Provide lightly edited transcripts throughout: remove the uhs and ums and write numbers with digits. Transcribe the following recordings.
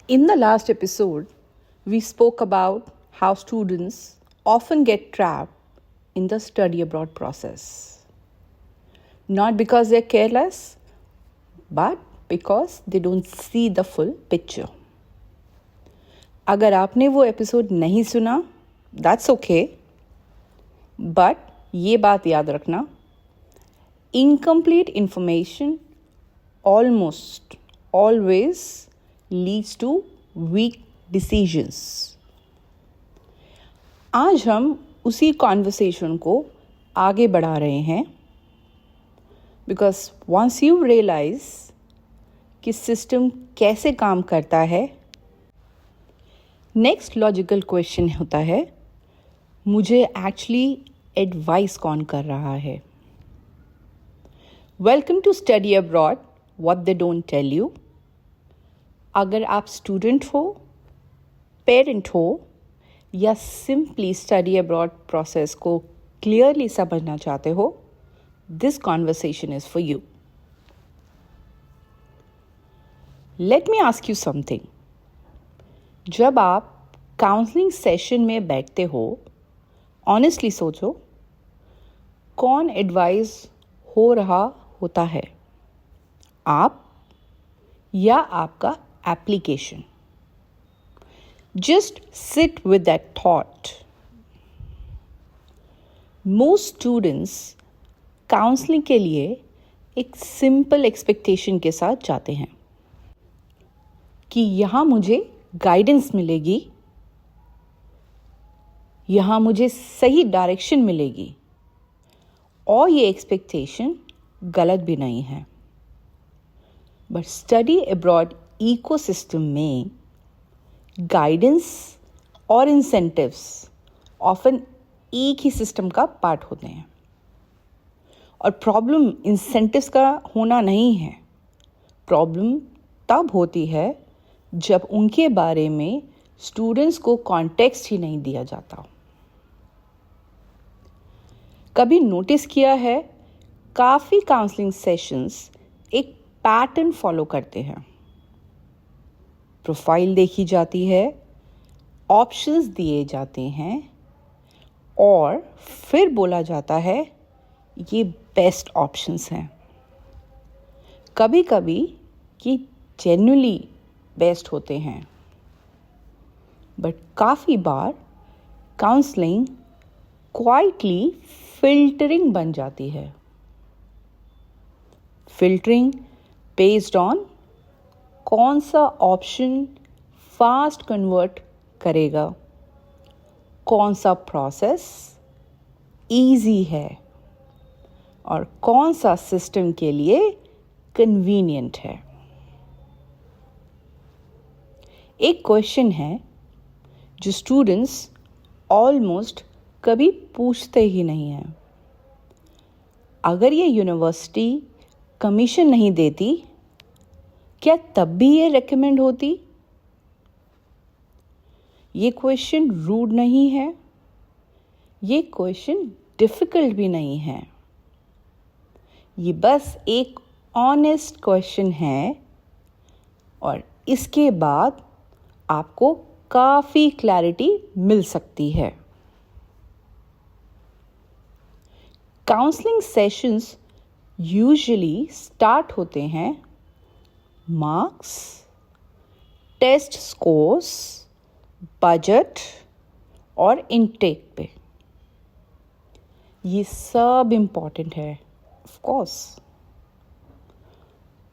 In the last episode, we spoke about how students often get trapped in the study abroad process. Not because they're careless, but because they don't see the full picture. अगर आपने वो episode नहीं सुना, that's okay. But ये बात याद रखना, incomplete information almost always leads to weak decisions. आज हम उसी कॉन्वर्सेशन को आगे बढ़ा रहे हैं बिकॉज वंस यू रियलाइज कि सिस्टम कैसे काम करता है, नेक्स्ट लॉजिकल क्वेश्चन होता है, मुझे एक्चुअली एडवाइस कौन कर रहा है? Welcome to study abroad, what they don't tell you. अगर आप स्टूडेंट हो, पेरेंट हो या सिंपली स्टडी अब्रॉड प्रोसेस को क्लियरली समझना चाहते हो, this conversation is for you. Let me ask you something. जब आप काउंसलिंग सेशन में बैठते हो, ऑनेस्टली सोचो, कौन एडवाइस हो रहा होता है, आप या आपका application? Just sit with that thought. Most students counselling के लिए एक सिंपल एक्सपेक्टेशन के साथ जाते हैं कि यहाँ मुझे गाइडेंस मिलेगी, यहाँ मुझे सही डायरेक्शन मिलेगी, और ये एक्सपेक्टेशन गलत भी नहीं है। बट स्टडी अब्रॉड इकोसिस्टम में गाइडेंस और इंसेंटिव्स ऑफन एक ही सिस्टम का पार्ट होते हैं। और प्रॉब्लम इंसेंटिव्स का होना नहीं है, प्रॉब्लम तब होती है जब उनके बारे में स्टूडेंट्स को कॉन्टेक्स्ट ही नहीं दिया जाता। कभी नोटिस किया है, काफ़ी काउंसलिंग सेशंस एक पैटर्न फॉलो करते हैं। प्रोफाइल देखी जाती है, ऑप्शंस दिए जाते हैं और फिर बोला जाता है ये बेस्ट ऑप्शंस हैं। कभी कभी ये जेन्युइनली बेस्ट होते हैं, बट काफ़ी बार काउंसलिंग क्वाइटली फिल्टरिंग बन जाती है। फिल्टरिंग बेस्ड ऑन कौन सा ऑप्शन फास्ट कन्वर्ट करेगा, कौन सा प्रोसेस इजी है और कौन सा सिस्टम के लिए कन्वीनियंट है। एक क्वेश्चन है जो स्टूडेंट्स ऑलमोस्ट कभी पूछते ही नहीं हैं। अगर ये यूनिवर्सिटी कमीशन नहीं देती, क्या तब भी ये रेकमेंड होती? ये क्वेश्चन रूड नहीं है, ये क्वेश्चन डिफिकल्ट भी नहीं है, ये बस एक ऑनेस्ट क्वेश्चन है और इसके बाद आपको काफ़ी क्लैरिटी मिल सकती है। काउंसलिंग सेशंस यूजुअली स्टार्ट होते हैं मार्क्स, टेस्ट स्कोर्स, बजट और इनटेक पे। ये सब इम्पॉर्टेंट है ऑफ कोर्स,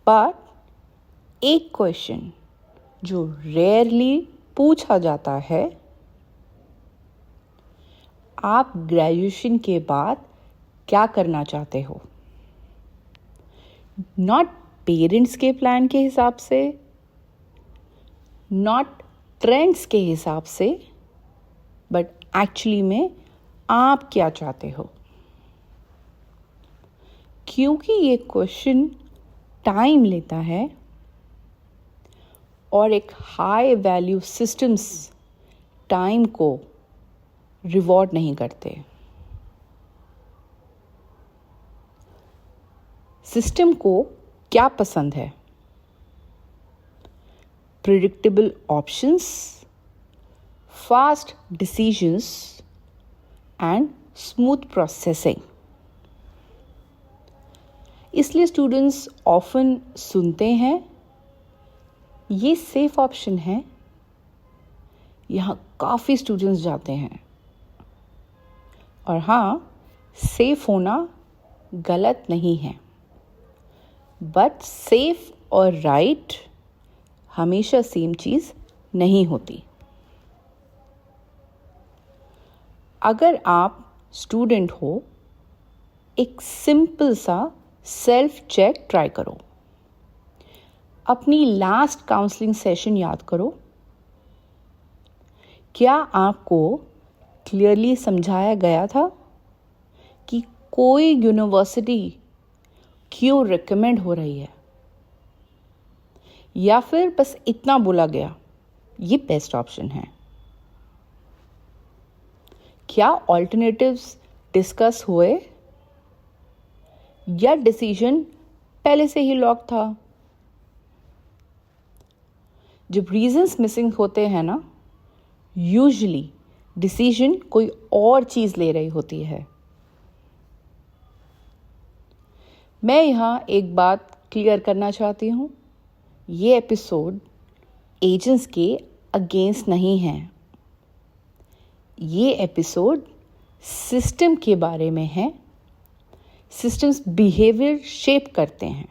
बट एक क्वेश्चन जो रेयरली पूछा जाता है, आप ग्रेजुएशन के बाद क्या करना चाहते हो? नॉट पेरेंट्स के प्लान के हिसाब से, नॉट ट्रेंड्स के हिसाब से, बट एक्चुअली में आप क्या चाहते हो? क्योंकि ये क्वेश्चन टाइम लेता है और एक हाई वैल्यू सिस्टम्स टाइम को रिवॉर्ड नहीं करते। सिस्टम को क्या पसंद है? predictable options, fast decisions, and smooth processing. इसलिए स्टूडेंट्स ऑफन सुनते हैं ये सेफ ऑप्शन है, यहाँ काफ़ी स्टूडेंट्स जाते हैं। और हाँ, सेफ होना गलत नहीं है, बट सेफ और राइट हमेशा सेम चीज़ नहीं होती। अगर आप स्टूडेंट हो, एक सिंपल सा सेल्फ चेक ट्राई करो। अपनी लास्ट काउंसलिंग सेशन याद करो। क्या आपको क्लियरली समझाया गया था कि कोई यूनिवर्सिटी क्यों रिकमेंड हो रही है, या फिर बस इतना बोला गया ये बेस्ट ऑप्शन है? क्या ऑल्टरनेटिव्स डिस्कस हुए या डिसीजन पहले से ही लॉक था? जब रीजंस मिसिंग होते हैं ना, यूजुअली डिसीजन कोई और चीज ले रही होती है। मैं यहाँ एक बात क्लियर करना चाहती हूँ, ये एपिसोड एजेंट्स के अगेंस्ट नहीं है। ये एपिसोड सिस्टम के बारे में है। सिस्टम्स बिहेवियर शेप करते हैं,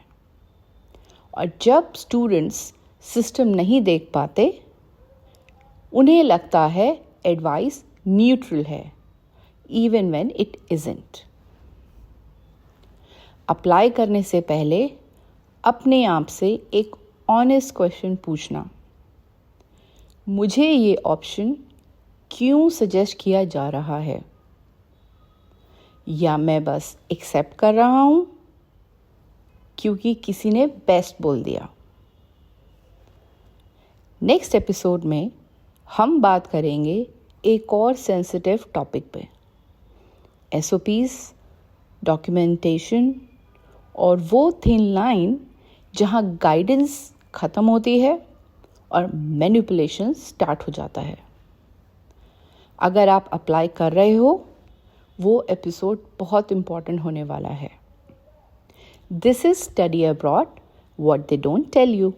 और जब स्टूडेंट्स सिस्टम नहीं देख पाते, उन्हें लगता है एडवाइस न्यूट्रल है, even when it isn't. Apply करने से पहले अपने आप से एक ऑनेस्ट क्वेश्चन पूछना, मुझे ये ऑप्शन क्यों सजेस्ट किया जा रहा है, या मैं बस एक्सेप्ट कर रहा हूं क्योंकि किसी ने बेस्ट बोल दिया। नेक्स्ट एपिसोड में हम बात करेंगे एक और सेंसिटिव टॉपिक पे, SOPs, डॉक्यूमेंटेशन और वो थिन लाइन जहां गाइडेंस ख़त्म होती है और मैनिपुलेशन स्टार्ट हो जाता है। अगर आप अप्लाई कर रहे हो, वो एपिसोड बहुत इम्पॉर्टेंट होने वाला है। This is study abroad, what they don't tell you.